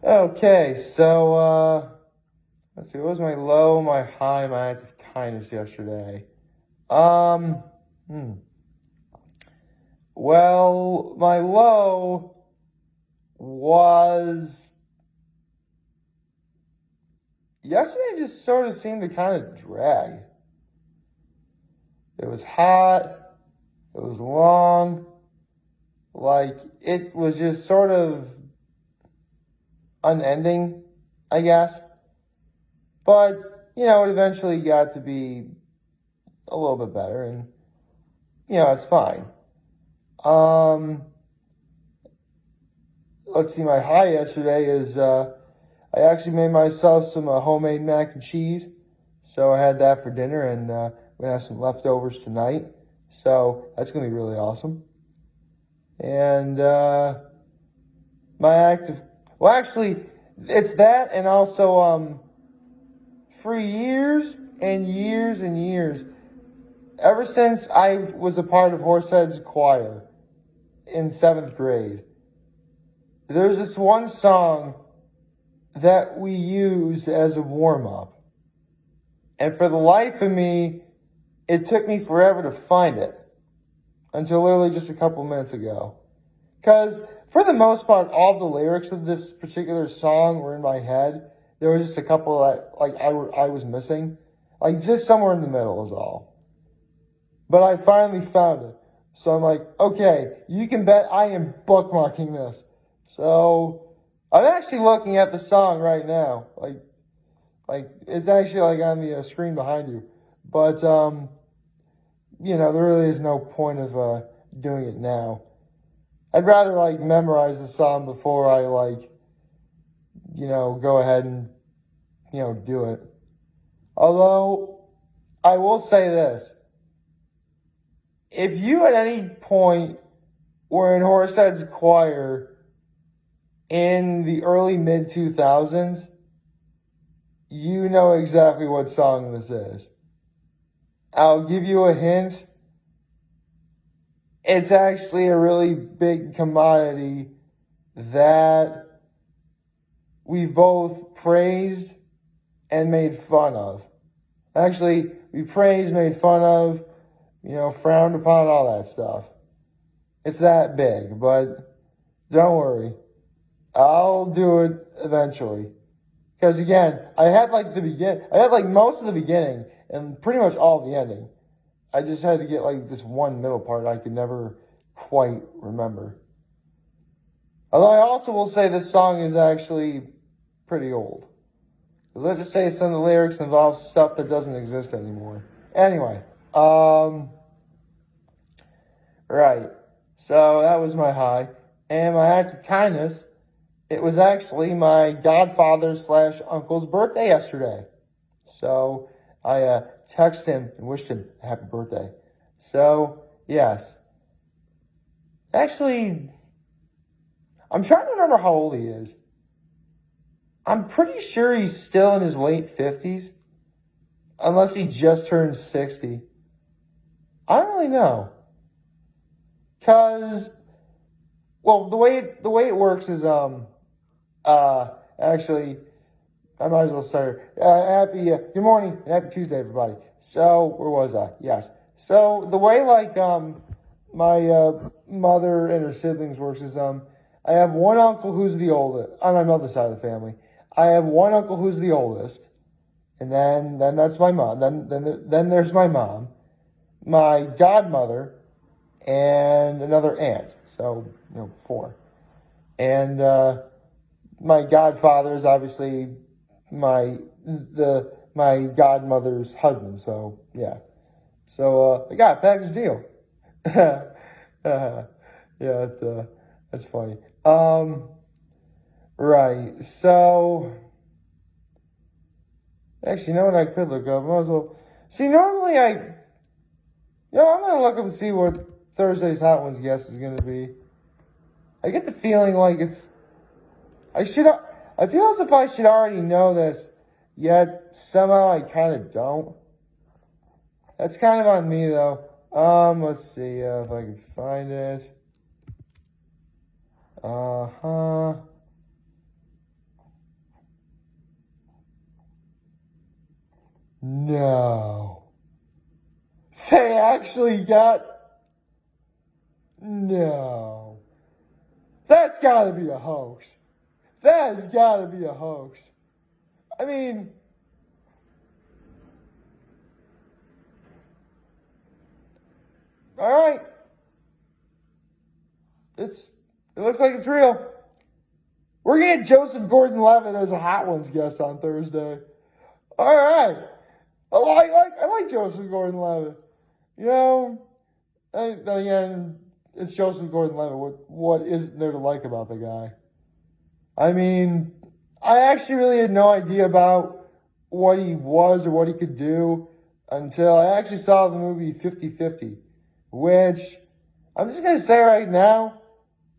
Okay, so let's see. What was my low, my high, my act of kindness yesterday? Um, hmm. Well, my low was yesterday. Just sort of seemed to kind of drag. It was hot. It was long. Like it was just sort of unending, I guess. But it eventually got to be a little bit better, and it's fine. Um, let's see. My high yesterday is I actually made myself some homemade mac and cheese, so I had that for dinner, and we're gonna have some leftovers tonight. So that's gonna be really awesome. And my active, well, actually, it's that, and also for years and years and years, ever since I was a part of Horseheads choir in 7th grade, there's this one song that we used as a warm-up. And for the life of me, it took me forever to find it until literally just a couple minutes ago. Because for the most part, all the lyrics of this particular song were in my head. There was just a couple that I was missing. Like just somewhere in the middle is all. But I finally found it. So I'm like, okay, you can bet I am bookmarking this. So I'm actually looking at the song right now. Like it's actually like on the screen behind you. But, there really is no point of doing it now. I'd rather memorize the song before I go ahead and, do it. Although I will say this. If you at any point were in Horseheads choir in the early mid 2000s, you know exactly what song this is. I'll give you a hint. It's actually a really big commodity that we've both praised and made fun of. Actually, we praised, made fun of, frowned upon, all that stuff. It's that big, but don't worry. I'll do it eventually. Because again, I had most of the beginning and pretty much all of the ending. I just had to get this one middle part I could never quite remember. Although I also will say this song is actually pretty old. Let's just say some of the lyrics involve stuff that doesn't exist anymore. Anyway, right. So that was my high. And my act of kindness, it was actually my godfather / uncle's birthday yesterday. So I texted him and wished him a happy birthday. So, yes. Actually, I'm trying to remember how old he is. I'm pretty sure he's still in his late 50s. Unless he just turned 60. I don't really know. Because, well, the way it works is, actually, I might as well start. Happy, good morning and happy Tuesday, everybody. So, where was I? Yes. So, the way, my mother and her siblings works is, I have one uncle who's the oldest, on my mother's side of the family. I have one uncle who's the oldest, and then that's my mom. Then there's my mom, my godmother, and another aunt. So, 4. And, my godfather is obviously my godmother's husband. So yeah. So I got a package deal. Yeah, that's funny. Right. So actually, you know what I could look up? Might as well. See, normally I'm gonna look up and see what Thursday's Hot Ones guest is gonna be. I get the feeling like I feel as if I should already know this, yet somehow I kind of don't. That's kind of on me, though. Let's see if I can find it. No. They actually got... No. That's gotta be a hoax. That has gotta be a hoax. I mean... Alright. It looks like it's real. We're gonna get Joseph Gordon-Levitt as a Hot Ones guest on Thursday. Alright. I like Joseph Gordon-Levitt. You know, again, it's Joseph Gordon-Levitt. What isn't there to like about the guy? I mean, I actually really had no idea about what he was or what he could do until I actually saw the movie 50-50, which I'm just going to say right now,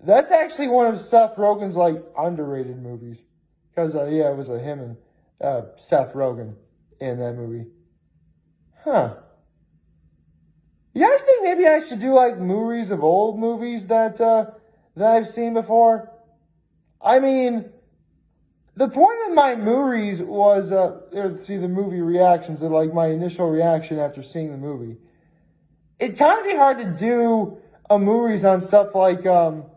that's actually one of Seth Rogen's, underrated movies. Because, it was him and Seth Rogen in that movie. Huh. You guys think maybe I should do, movies of old movies that I've seen before? I mean, the point of my movies was, the movie reactions, or, my initial reaction after seeing the movie. It'd kind of be hard to do movies on stuff like, 50-50,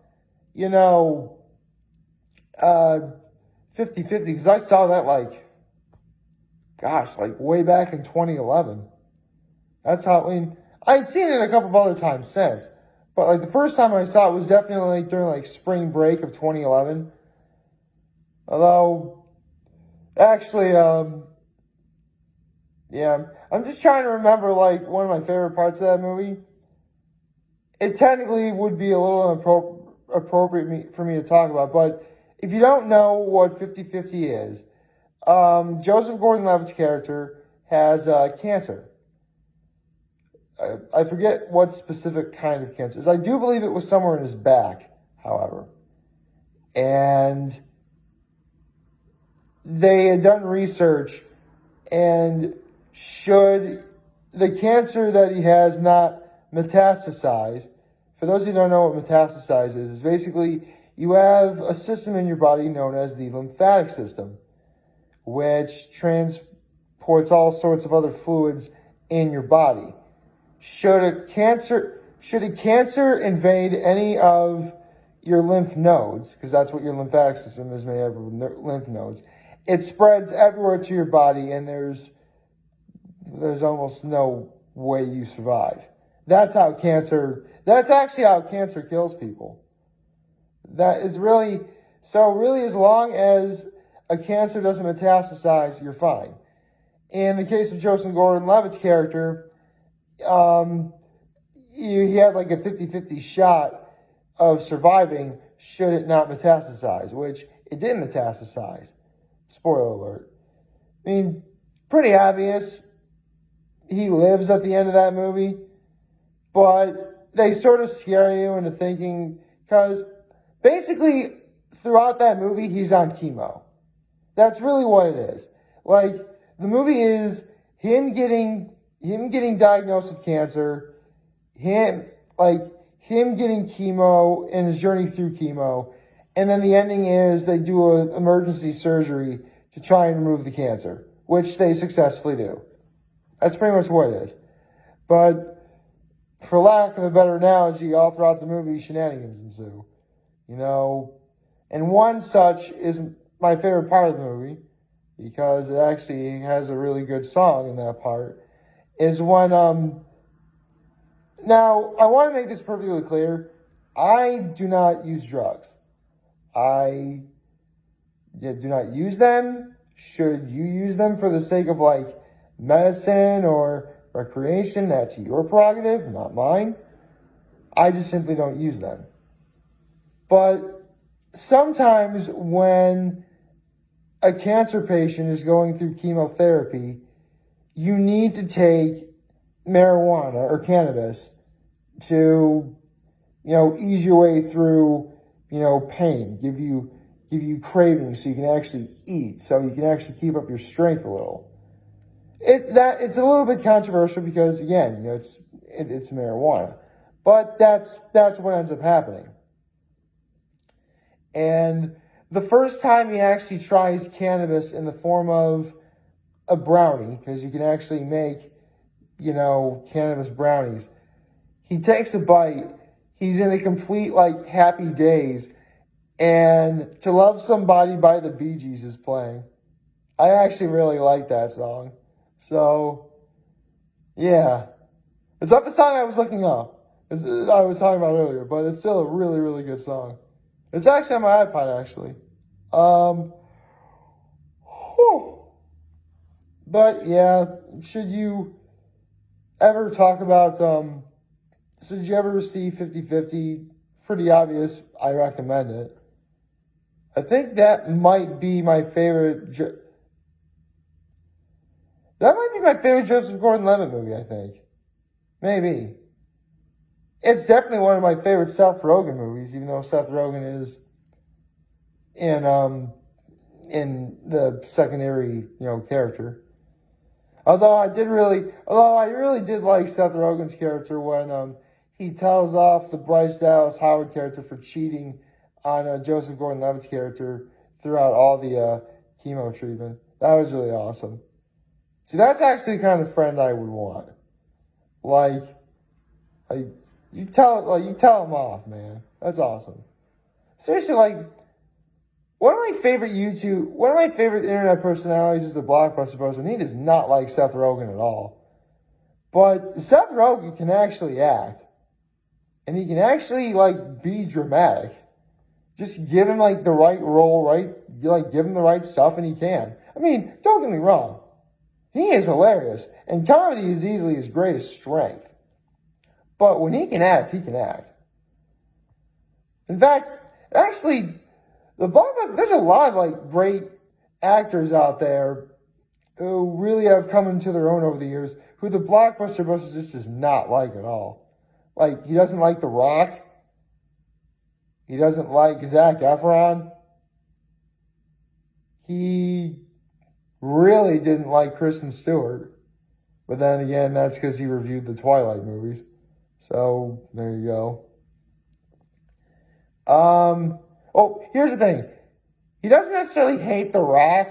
because I saw that, way back in 2011. That's how, I'd seen it a couple of other times since. But, the first time I saw it was definitely during, spring break of 2011. Although, actually, I'm just trying to remember, one of my favorite parts of that movie. It technically would be a little appropriate for me to talk about, but if you don't know what 50-50 is, Joseph Gordon-Levitt's character has cancer. I forget what specific kind of cancer it is. I do believe it was somewhere in his back, however. And they had done research, and should the cancer that he has not metastasize, for those who don't know what metastasize is basically you have a system in your body known as the lymphatic system, which transports all sorts of other fluids in your body. Should a cancer invade any of your lymph nodes, because that's what your lymphatic system is made of, lymph nodes, it spreads everywhere to your body, and there's almost no way you survive. That's actually how cancer kills people. That is really, as long as a cancer doesn't metastasize, you're fine. In the case of Joseph Gordon-Levitt's character, he had a 50-50 shot of surviving should it not metastasize, which it didn't metastasize. Spoiler alert. I mean, pretty obvious. He lives at the end of that movie, but they sort of scare you into thinking, because basically throughout that movie, he's on chemo. That's really what it is. The movie is him getting diagnosed with cancer, him getting chemo and his journey through chemo, and then the ending is they do an emergency surgery to try and remove the cancer, which they successfully do. That's pretty much what it is. But for lack of a better analogy, all throughout the movie, shenanigans ensue. And one such is my favorite part of the movie, because it actually has a really good song in that part, is when, now, I want to make this perfectly clear. I do not use drugs. I do not use them. Should you use them for the sake of, medicine or recreation, that's your prerogative, not mine. I just simply don't use them. But sometimes when a cancer patient is going through chemotherapy, you need to take marijuana or cannabis to, ease your way through, pain, give you cravings so you can actually eat, so you can actually keep up your strength a little. It's a little bit controversial because, again, it's marijuana, but that's what ends up happening. And the first time he actually tries cannabis in the form of a brownie, because you can actually make, cannabis brownies. He takes a bite. He's in a complete, happy daze. And To Love Somebody by the Bee Gees is playing. I actually really like that song. So, yeah. It's not the song I was looking up. I was talking about earlier, but it's still a really, really good song. It's actually on my iPod, actually. Whew. But, yeah, should you ever talk about, so did you ever see 50/50? Pretty obvious. I recommend it. I think that might be my favorite. That might be my favorite Joseph Gordon-Levitt movie, I think. Maybe. It's definitely one of my favorite Seth Rogen movies, even though Seth Rogen is in the secondary, character. Although I really did like Seth Rogen's character when he tells off the Bryce Dallas Howard character for cheating on Joseph Gordon-Levitt's character throughout all the chemo treatment. That was really awesome. See, that's actually the kind of friend I would want. You tell him off, man. That's awesome. Seriously, one of my favorite internet personalities is the Blockbuster Bros, and he does not like Seth Rogen at all. But Seth Rogen can actually act. And he can actually, be dramatic. Just give him, the right role, right? Give him the right stuff, and he can. I mean, don't get me wrong. He is hilarious. And comedy is easily his greatest strength. But when he can act, he can act. In fact, actually, there's a lot of, great actors out there who really have come into their own over the years, who the Blockbuster Bros just does not like at all. He doesn't like The Rock. He doesn't like Zac Efron. He really didn't like Kristen Stewart. But then again, that's because he reviewed the Twilight movies. So, there you go. Here's the thing. He doesn't necessarily hate The Rock,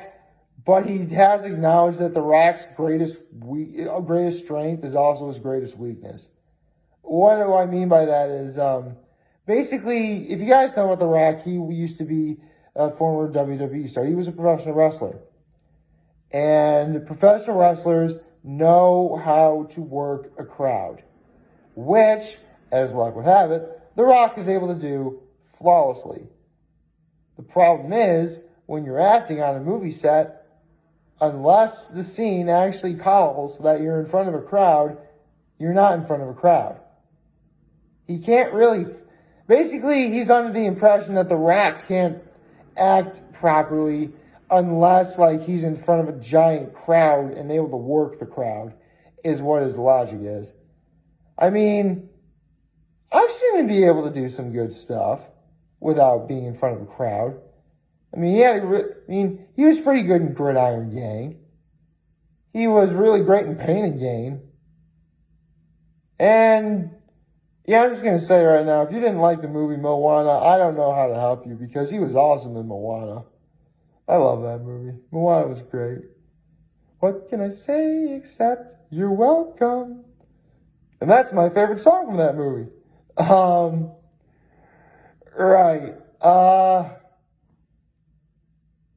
but he has acknowledged that The Rock's greatest strength is also his greatest weakness. What do I mean by that is, basically, if you guys know about The Rock, he used to be a former WWE star. He was a professional wrestler. And professional wrestlers know how to work a crowd, which, as luck would have it, The Rock is able to do flawlessly. The problem is, when you're acting on a movie set, unless the scene actually calls that you're in front of a crowd, you're not in front of a crowd. He can't really... Basically, he's under the impression that The Rock can't act properly unless, he's in front of a giant crowd and able to work the crowd, is what his logic is. I mean, I've seen him be able to do some good stuff without being in front of a crowd. I mean, he was pretty good in Gridiron Gang. He was really great in Pain and Gain. And... yeah, I'm just going to say right now, if you didn't like the movie Moana, I don't know how to help you because he was awesome in Moana. I love that movie. Moana was great. What can I say except you're welcome? And that's my favorite song from that movie. Right.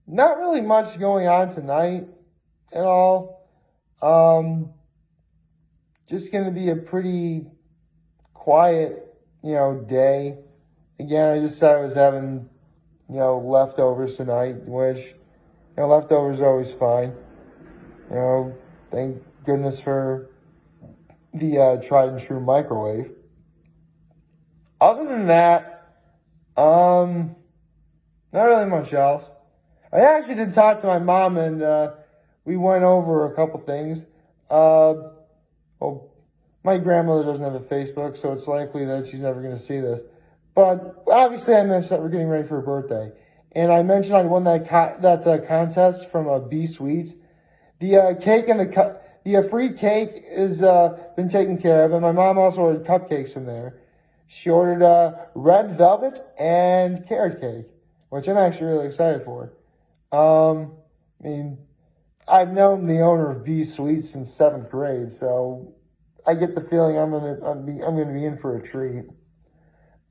Not really much going on tonight at all. Just going to be a pretty... quiet, day. Again, I just said I was having, leftovers tonight, which, leftovers are always fine. Thank goodness for the tried and true microwave. Other than that, not really much else. I actually did talk to my mom and we went over a couple things. My grandmother doesn't have a Facebook, so it's likely that she's never going to see this. But obviously, I mentioned that we're getting ready for her birthday, and I mentioned I won that contest from B Sweets. The cake and the free cake is been taken care of, and my mom also ordered cupcakes from there. She ordered red velvet and carrot cake, which I'm actually really excited for. I've known the owner of B Sweet since 7th grade, so I get the feeling I'm gonna be in for a treat.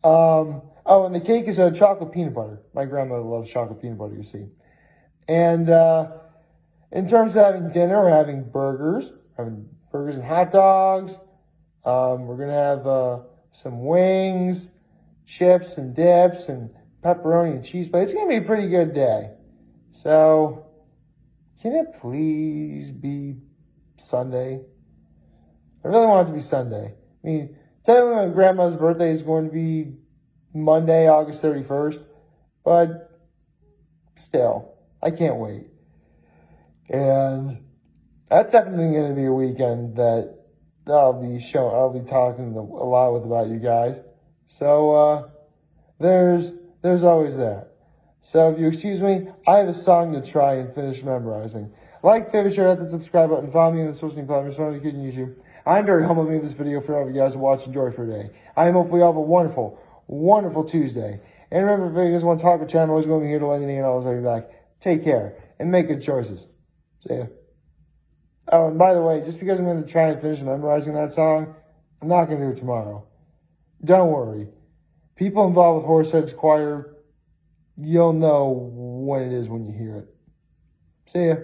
Oh, and the cake is chocolate peanut butter. My grandmother loves chocolate peanut butter, you see. And in terms of having dinner, we're having burgers and hot dogs. We're gonna have some wings, chips and dips, and pepperoni and cheese. But it's gonna be a pretty good day. So, can it please be Sunday? I really want it to be Sunday. I mean, technically my grandma's birthday is going to be Monday, August 31st. But still, I can't wait. And that's definitely going to be a weekend that I'll be talking a lot about you guys. So, there's always that. So if you excuse me, I have a song to try and finish memorizing. Like, favorite, share, hit the subscribe button, follow me on the social media platforms, follow me on YouTube. I'm very humble to make this video for all of you guys to watch and enjoy for today. I hope we all have a wonderful, wonderful Tuesday. And remember, if you guys want to talk with channel, I'm always going to be here to let you know, and I'll always have you back. Take care, and make good choices. See ya. Oh, and by the way, just because I'm going to try and finish memorizing that song, I'm not going to do it tomorrow. Don't worry. People involved with Horseheads Choir, you'll know when it is when you hear it. See ya.